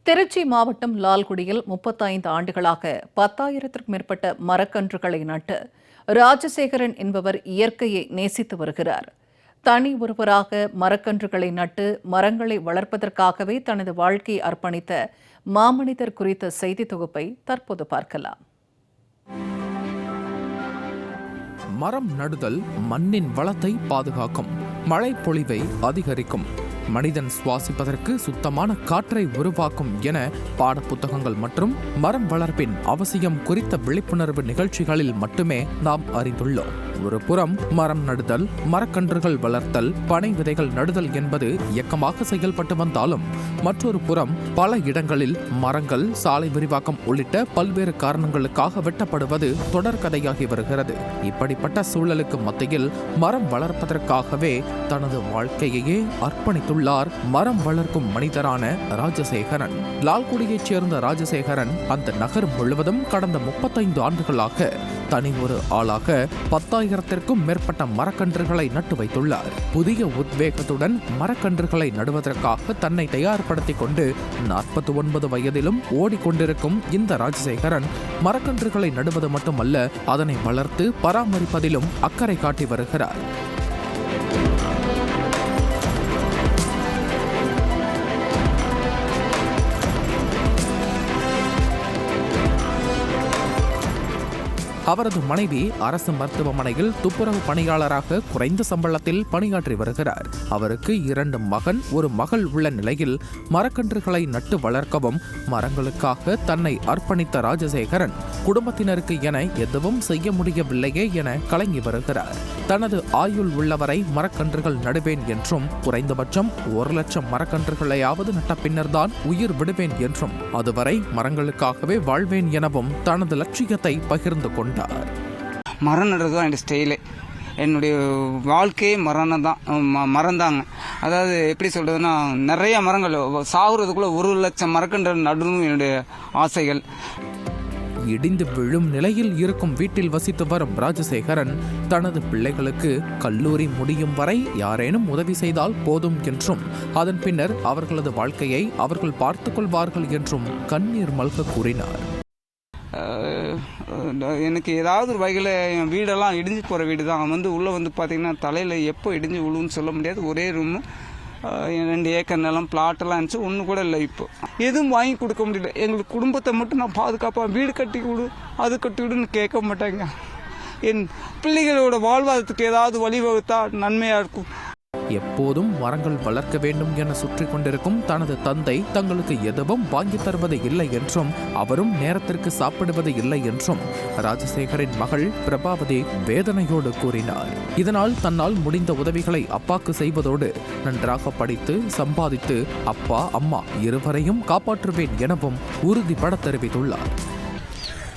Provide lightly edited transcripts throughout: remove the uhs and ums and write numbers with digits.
திருச்சி மாவட்டம் லால்குடியில் 35 ஆண்டுகளாக 10,000த்திற்கும் மேற்பட்ட மரக்கன்றுகளை நட்டு ராஜசேகரன் என்பவர் இயற்கையை நேசித்து வருகிறார். தனி ஒருவராக மரக்கன்றுகளை நட்டு மரங்களை வளர்ப்பதற்காகவே தனது வாழ்க்கையை அர்ப்பணித்த மாமனிதர் குறித்த செய்தி தொகுப்பை தற்போது பார்க்கலாம். மரம் நடுதல் மண்ணின் வளத்தை பாதுகாக்கும், மழை பொழிவை அதிகரிக்கும், மனிதன் சுவாசிப்பதற்கு சுத்தமான காற்றை உருவாக்கும் என பாடப்புத்தகங்கள் மற்றும் மரம் வளர்ப்பின் அவசியம் குறித்த விழிப்புணர்வு நிகழ்ச்சிகளில் மட்டுமே நாம் அறிந்துள்ளோம். ஒரு புறம் மரம் நடுதல், மரக்கன்றுகள் வளர்த்தல், பனை விதைகள் நடுதல் என்பது இயக்கமாக செயல்பட்டு வந்தாலும் மற்றொரு புறம் பல இடங்களில் மரங்கள் சாலை விரிவாக்கம் உள்ளிட்ட பல்வேறு காரணங்களுக்காக வெட்டப்படுவது தொடர்கதையாகி வருகிறது. இப்படிப்பட்ட சூழலுக்கு மத்தியில் மரம் வளர்ப்பதற்காகவே தனது வாழ்க்கையையே அர்ப்பணித்துள்ளார் மரம் வளர்க்கும் மனிதரான ராஜசேகரன். லால்குடியைச் சேர்ந்த ராஜசேகரன் அந்த நகர் முழுவதும் கடந்த 35 ஆண்டுகளாக தனி ஒரு ஆளாக 10,000த்திற்கும் மேற்பட்ட மரக்கன்றுகளை நட்டு வைத்துள்ளார். புதிய உத்வேகத்துடன் மரக்கன்றுகளை நடுவதற்காக தன்னை தயார்படுத்திக் கொண்டு 49 வயதிலும் ஓடிக்கொண்டிருக்கும் இந்த ராஜசேகரன் மரக்கன்றுகளை நடுவது மட்டுமல்ல, அதனை வளர்த்து பராமரிப்பதிலும் அக்கறை காட்டி வருகிறார். அவரது மனைவி அரசு மருத்துவமனையில் துப்புரவு பணியாளராக குறைந்த சம்பளத்தில் பணியாற்றி வருகிறார். அவருக்கு 2 மகன், 1 மகள் உள்ள நிலையில் மரக்கன்றுகளை நட்டு வளர்க்கவும் மரங்களுக்காக தன்னை அர்ப்பணித்த ராஜசேகரன் குடும்பத்தினருக்கு என எதுவும் செய்ய முடியவில்லையே என கலங்கி வருகிறார். தனது ஆயுள் உள்ளவரை மரக்கன்றுகள் நடுவேன் என்றும் குறைந்தபட்சம் 1,00,000 மரக்கன்றுகளையாவது நட்ட பின்னர்தான் உயிர் விடுவேன் என்றும் அதுவரை மரங்களுக்காகவே வாழ்வேன் எனவும் தனது லட்சியத்தை பகிர்ந்து கொண்டார். மரம் நடுறது தான் என்னுடைய ஸ்டைலே. என்னுடைய வாழ்க்கையே மரம்தாங்க. அதாவது எப்படி சொல்கிறதுன்னா, நிறைய மரங்கள் சாகுறதுக்குள்ளே 1,00,000 மரக்கன்று நடணும் என்னுடைய ஆசைகள். இடிந்து விழும் நிலையில் இருக்கும் வீட்டில் வசித்து வரும் ராஜசேகரன் தனது பிள்ளைகளுக்கு கல்லூரி முடியும் வரை யாரேனும் உதவி செய்தால் போதும் என்றும் அதன் பின்னர் அவர்களது வாழ்க்கையை அவர்கள் பார்த்துக் கொள்வார்கள் என்றும் கண்ணீர் மல்க கூறினார். எனக்கு ஏதாவது ஒரு வகையில் என் வீடெல்லாம் இடிஞ்சு போகிற வீடு தான். உள்ளே பார்த்திங்கன்னா தலையில் எப்போ இடிஞ்சு விழுன்னு சொல்ல முடியாது. ஒரே ரூமு, 2 ஏக்கர் நிலம், பிளாட்டெல்லாம் இருந்துச்சு. ஒன்று கூட இல்லை. இப்போ எதுவும் வாங்கி கொடுக்க முடியல. எங்களுக்கு குடும்பத்தை மட்டும் நான் பாதுகாப்பாக வீடு கட்டி கொடு, அது கட்டி விடுன்னு கேட்க மாட்டேங்க. என் பிள்ளைகளோட வாழ்வாதாரத்துக்கு ஏதாவது வழிவகுத்தா நன்மையாக இருக்கும். எப்போதும் மரங்கள் வளர்க்க வேண்டும் என சுற்றி கொண்டிருக்கும் தனது தந்தை தங்களுக்கு எதுவும் வாங்கி தருவது இல்லை என்றும் அவரும் நேரத்திற்கு சாப்பிடுவது இல்லை என்றும் ராஜசேகரின் மகள் பிரபாவதி வேதனையோடு கூறினார். இதனால் தன்னால் முடிந்த உதவிகளை அப்பாக்கு செய்வதோடு நன்றாக படித்து சம்பாதித்து அப்பா அம்மா இருவரையும் காப்பாற்றுவேன் எனவும் உறுதிபட தெரிவித்துள்ளார்.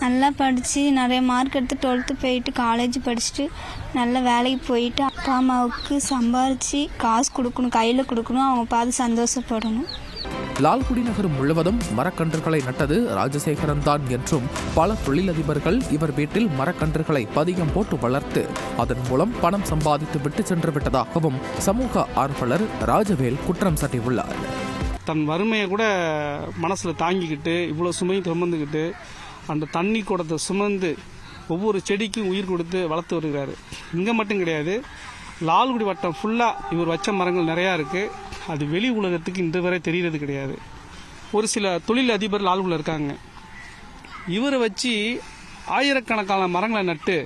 நல்லா படித்து நிறைய மார்க் எடுத்து 12th போயிட்டு காலேஜ் படிச்சுட்டு நல்ல வேலைக்கு போயிட்டு அப்பா அம்மாவுக்கு சம்பாரித்து காசு கொடுக்கணும், கையில் கொடுக்கணும், அவங்க பார்த்து சந்தோஷப்படணும். லால்குடி நகர் முழுவதும் மரக்கன்றுகளை நட்டது ராஜசேகரன் தான் என்றும் பல தொழிலதிபர்கள் இவர் வீட்டில் மரக்கன்றுகளை பதியம் போட்டு வளர்த்து அதன் மூலம் பணம் சம்பாதித்து விட்டு சென்று விட்டதாகவும் சமூக ஆர்வலர் ராஜவேல் குற்றம் சாட்டியுள்ளார். தன் வறுமையை கூட மனசில் தாங்கிக்கிட்டு இவ்வளோ சுமையும் சுமந்துக்கிட்டு அந்த தண்ணி குடத்தை சுமந்து ஒவ்வொரு செடிக்கும் உயிர் கொடுத்து வளர்த்து வருகிறாரு. இங்கே மட்டும் கிடையாது, லால்குடி வட்டம் ஃபுல்லாக இவர் வச்ச மரங்கள் நிறையா இருக்குது. அது வெளி உலகத்துக்கு இன்று வரை தெரிகிறது கிடையாது. ஒரு சில தொழில் அதிபர் லால்குடியில் இருக்காங்க. இவரை வச்சு ஆயிரக்கணக்கான மரங்களை நட்டு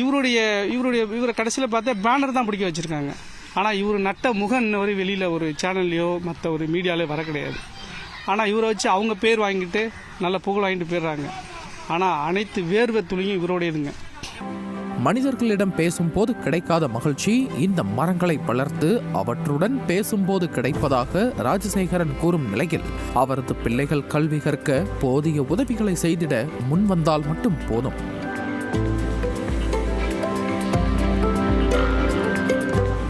இவரை கடைசியில் பார்த்தா பேனர் தான் பிடிக்க வச்சுருக்காங்க. ஆனால் இவர் நட்ட முகம் இன்ன வரை வெளியில் ஒரு சேனல்லையோ மற்ற ஒரு மீடியாவிலையோ வர கிடையாது. ஆனால் இவரை வச்சு அவங்க பேர் வாங்கிட்டு நல்ல புகழ் வாங்கிட்டு போயிடுறாங்க. ஆனால் அனைத்து வேர்வை துளியும் இவரோடையதுங்க. மனிதர்களிடம் பேசும்போது கிடைக்காத மகிழ்ச்சி இந்த மரங்களை வளர்த்து அவற்றுடன் பேசும்போது கிடைப்பதாக ராஜசேகரன் கூறும் நிலையில் அவரது பிள்ளைகள் கல்வி கற்க போதிய உதவிகளை செய்திட முன்வந்தால் மட்டும் போதும்.